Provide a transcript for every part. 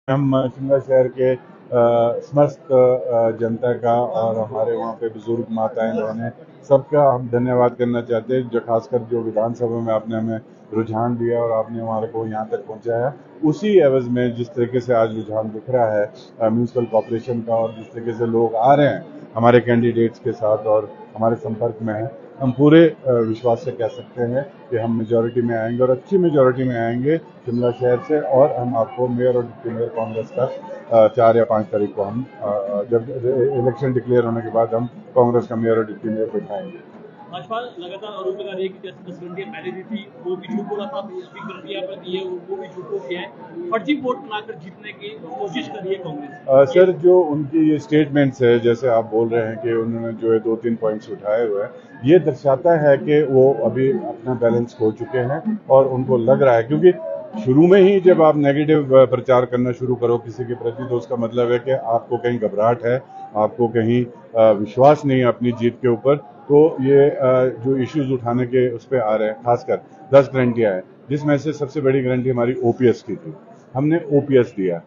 हम शिमला शहर के समस्त जनता का और हमारे वहाँ पे बुजुर्ग माताएं बहनें सबका हम धन्यवाद करना चाहते हैं, जो खासकर जो विधानसभा में आपने हमें रुझान दिया और आपने हमारे को यहाँ तक पहुँचाया। उसी एवज में जिस तरीके से आज रुझान दिख रहा है म्यूनसिपल कॉरपोरेशन का, और जिस तरीके से लोग आ रहे हैं हमारे कैंडिडेट्स के साथ और हमारे संपर्क में हैं, हम पूरे विश्वास से कह सकते हैं कि हम मेजॉरिटी में आएंगे और अच्छी मेजॉरिटी में आएंगे शिमला शहर से। और हम आपको मेयर और डिप्टी मेयर कांग्रेस का 4 या 5 तारीख को हम जब इलेक्शन डिक्लेयर होने के बाद हम कांग्रेस का मेयर और डिप्टी मेयर बिठाएंगे। भाजपा लगातार आरोप लगा रही है कि जैसे 10 घंटे पहले दी थी वो भी झूठ बोला था, 20 घंटे पर दिए वो भी झूठ बोल दिया है, फर्जी वोट बनाकर जीतने की कोशिश कर रही है कांग्रेस। सर, जो उनकी ये स्टेटमेंट्स है, जैसे आप बोल रहे हैं कि उन्होंने जो है 2-3 पॉइंट्स उठाए हुए हैं, ये दर्शाता है कि वो अभी अपना बैलेंस खो चुके हैं और उनको लग रहा है, क्योंकि शुरू में ही जब आप नेगेटिव प्रचार करना शुरू करो किसी के प्रति, तो उसका मतलब है कि आपको कहीं घबराहट है, आपको कहीं विश्वास नहीं है अपनी जीत के ऊपर। तो ये जो इश्यूज उठाने के उस पर आ रहे हैं, खासकर 10 गारंटियां हैं, जिसमें से सबसे बड़ी गारंटी हमारी ओपीएस की थी। हमने ओपीएस दिया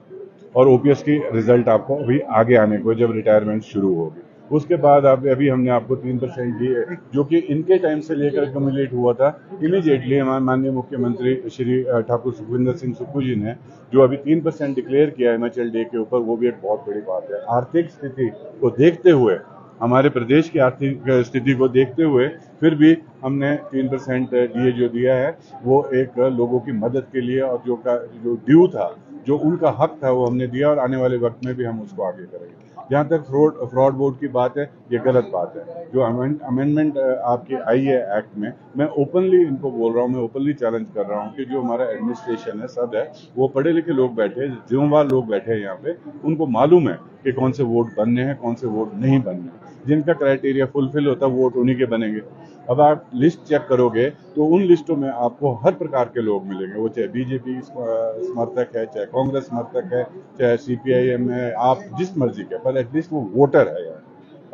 और ओपीएस की रिजल्ट आपको अभी आगे आने को, जब रिटायरमेंट शुरू होगी उसके बाद आप अभी हमने आपको 3% दिए, जो कि इनके टाइम से लेकर कम्युलेट हुआ था। इमीडिएटली हमारे माननीय मुख्यमंत्री श्री ठाकुर सुखविंदर सिंह सुक्खू जी ने जो अभी 3% डिक्लेयर किया हिमाचल डे के ऊपर, वो भी एक बहुत बड़ी बात है। आर्थिक स्थिति को देखते हुए, हमारे प्रदेश की आर्थिक स्थिति को देखते हुए, फिर भी हमने 3% डीए जो दिया है वो एक लोगों की मदद के लिए, और जो ड्यू था, जो उनका हक था, वो हमने दिया और आने वाले वक्त में भी हम उसको आगे करेंगे। जहाँ तक फ्रॉड वोट की बात है, ये गलत बात है। जो अमेंडमेंट आपकी आई है एक्ट में, मैं ओपनली इनको बोल रहा हूँ, मैं ओपनली चैलेंज कर रहा हूँ कि जो हमारा एडमिनिस्ट्रेशन है, सब है, वो पढ़े लिखे लोग बैठे हैं, जिम्मेवार लोग बैठे हैं यहाँ पे, उनको मालूम है कि कौन से वोट बनने हैं, कौन से वोट नहीं बनने हैं। जिनका क्राइटेरिया फुलफिल होता है, वोट उन्हीं के बनेंगे। अब आप लिस्ट चेक करोगे तो उन लिस्टों में आपको हर प्रकार के लोग मिलेंगे, वो चाहे बीजेपी समर्थक है, चाहे कांग्रेस समर्थक है, चाहे सीपीआईएम है, आप जिस मर्जी के, पर एटलीस्ट वो वोटर है यार।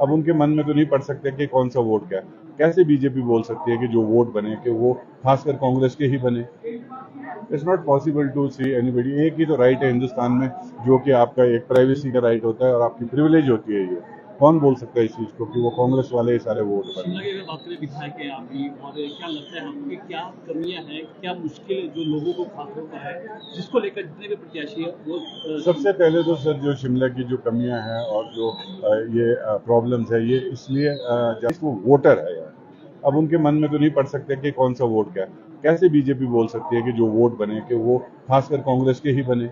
अब उनके मन में तो नहीं पड़ सकते कि कौन सा वोट क्या है। कैसे बीजेपी बोल सकती है कि जो वोट बने कि वो खासकर कांग्रेस के ही बने? It's not possible to see anybody. एक ही तो राइट है हिंदुस्तान में, जो कि आपका एक प्राइवेसी का राइट होता है और आपकी प्रिविलेज होती है। ये कौन बोल सकता है इस चीज को कि वो कांग्रेस वाले ही सारे वोट बने? शिमला की अगर बात करें विधायक हैं आप भी, और क्या लगता है आपको कि क्या कमियां हैं, क्या मुश्किल जो लोगों को खासतौर पर है, जिसको लेकर जितने भी प्रत्याशी है वो सबसे पहले तो सर, जो शिमला की जो कमियां हैं और जो ये प्रॉब्लम्स है, ये इसलिए जब वो वोटर है यार। अब उनके मन में तो नहीं पड़ सकते कि कौन सा वोट क्या है। कैसे बीजेपी बोल सकती है कि जो वोट बने कि वो खासकर कांग्रेस के ही बने?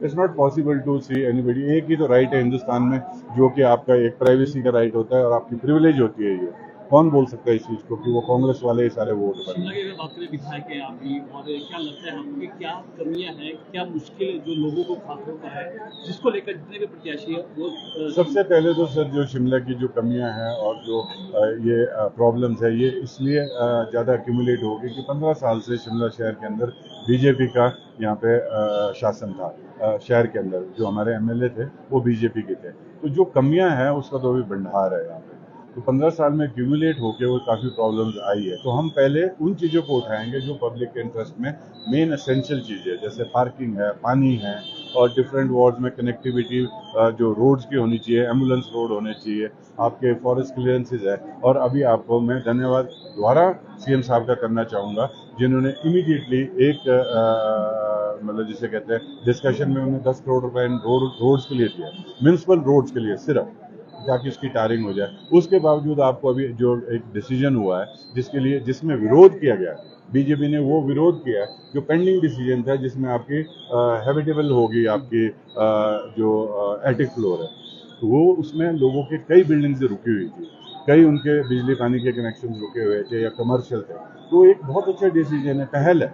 It's not possible to see anybody. एक ही तो राइट है हिंदुस्तान में, जो कि आपका एक प्राइवेसी का राइट होता है और आपकी प्रिविलेज होती है। ये कौन बोल सकता है इस चीज को कि वो कांग्रेस वाले ही सारे वोट बने? शिमला की अगर बात करें विधायक हैं आप भी, और क्या लगता है आपको कि क्या कमियां हैं, क्या मुश्किल जो लोगों को खासतौर पर है, जिसको लेकर जितने भी प्रत्याशी है वो सबसे पहले तो सर, जो शिमला की जो कमियां हैं और जो ये प्रॉब्लम्स है, ये इसलिए ज़्यादा एक्यूमुलेट हो गई कि 15 साल से शिमला शहर के अंदर बीजेपी का यहाँ पे शासन था। शहर के अंदर जो हमारे एमएलए थे वो बीजेपी के थे, तो जो कमियां हैं उसका तो अभी भंडार है यहाँ पे। तो 15 साल में एक्यूमुलेट होकर वो काफ़ी प्रॉब्लम्स आई है। तो हम पहले उन चीज़ों को उठाएंगे जो पब्लिक के इंटरेस्ट में मेन एसेंशियल चीज़ें, जैसे पार्किंग है, पानी है, और डिफरेंट वार्ड्स में कनेक्टिविटी जो रोड्स की होनी चाहिए, एम्बुलेंस रोड होने चाहिए, आपके फॉरेस्ट क्लियरेंसेज है। और अभी आपको मैं धन्यवाद दोबारा सीएम साहब का करना चाहूँगा, जिन्होंने इमीडिएटली एक मतलब जिसे कहते हैं डिस्कशन में, उन्होंने 10 करोड़ रुपए रोड्स के लिए दिया, म्यूनसिपल रोड्स के लिए सिर्फ, ताकि उसकी टारिंग हो जाए। उसके बावजूद आपको अभी जो एक डिसीजन हुआ है, जिसमें विरोध किया गया, बीजेपी ने वो विरोध किया है, जो पेंडिंग डिसीजन था, जिसमें आपकी हैबिटेबल होगी आपकी जो एटिक फ्लोर है, तो वो उसमें लोगों के कई बिल्डिंग्स रुकी हुई थी, कई उनके बिजली पानी के कनेक्शन रुके हुए थे या कमर्शियल थे। तो एक बहुत अच्छा डिसीजन है, पहल है।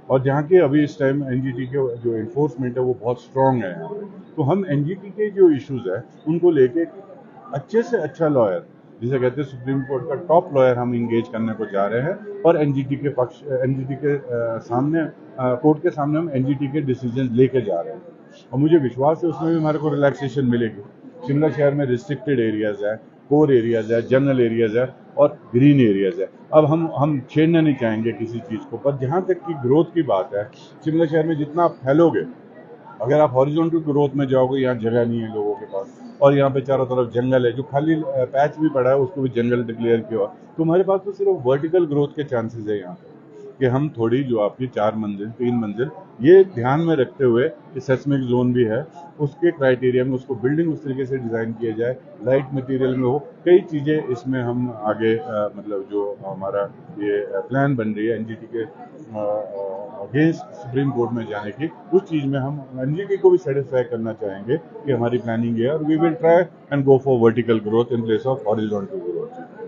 और जहाँ के अभी इस टाइम एनजीटी के जो इन्फोर्समेंट है वो बहुत स्ट्रांग है यहाँ पे। तो हम एनजीटी के जो इश्यूज है उनको लेके अच्छे से अच्छा लॉयर, जिसे कहते हैं सुप्रीम कोर्ट का टॉप लॉयर, हम इंगेज करने को जा रहे हैं। और एनजीटी के सामने, कोर्ट के सामने हम एनजीटी के डिसीजन लेके जा रहे हैं, और मुझे विश्वास है उसमें भी हमारे को रिलैक्सेशन मिलेगी। शिमला शहर में रिस्ट्रिक्टेड एरियाज है, कोर एरियाज है, जनरल एरियाज है, और ग्रीन एरियाज है। अब हम छेड़ना नहीं चाहेंगे किसी चीज़ को, पर जहाँ तक की ग्रोथ की बात है, शिमला शहर में जितना आप फैलोगे अगर आप हॉरिजॉन्टल ग्रोथ में जाओगे, यहाँ जगह नहीं है लोगों के पास, और यहाँ पे चारों तरफ जंगल है, जो खाली पैच भी पड़ा है उसको भी जंगल डिक्लेयर किया हुआ, तो हमारे पास तो सिर्फ वर्टिकल ग्रोथ के चांसेस है यहाँ पे कि हम थोड़ी जो आपकी 4 मंजिल 3 मंजिल, ये ध्यान में रखते हुए कि सेस्मिक जोन भी है, उसके क्राइटेरिया में उसको बिल्डिंग उस तरीके से डिज़ाइन किया जाए, लाइट मटेरियल में हो, कई चीज़ें इसमें हम आगे मतलब जो हमारा ये प्लान बन रही है एनजीटी के अगेंस्ट सुप्रीम कोर्ट में जाने की, उस चीज़ में हम एनजीटी को भी सेटिस्फाई करना चाहेंगे कि हमारी प्लानिंग है और we will try and go for vertical growth in place of horizontal growth.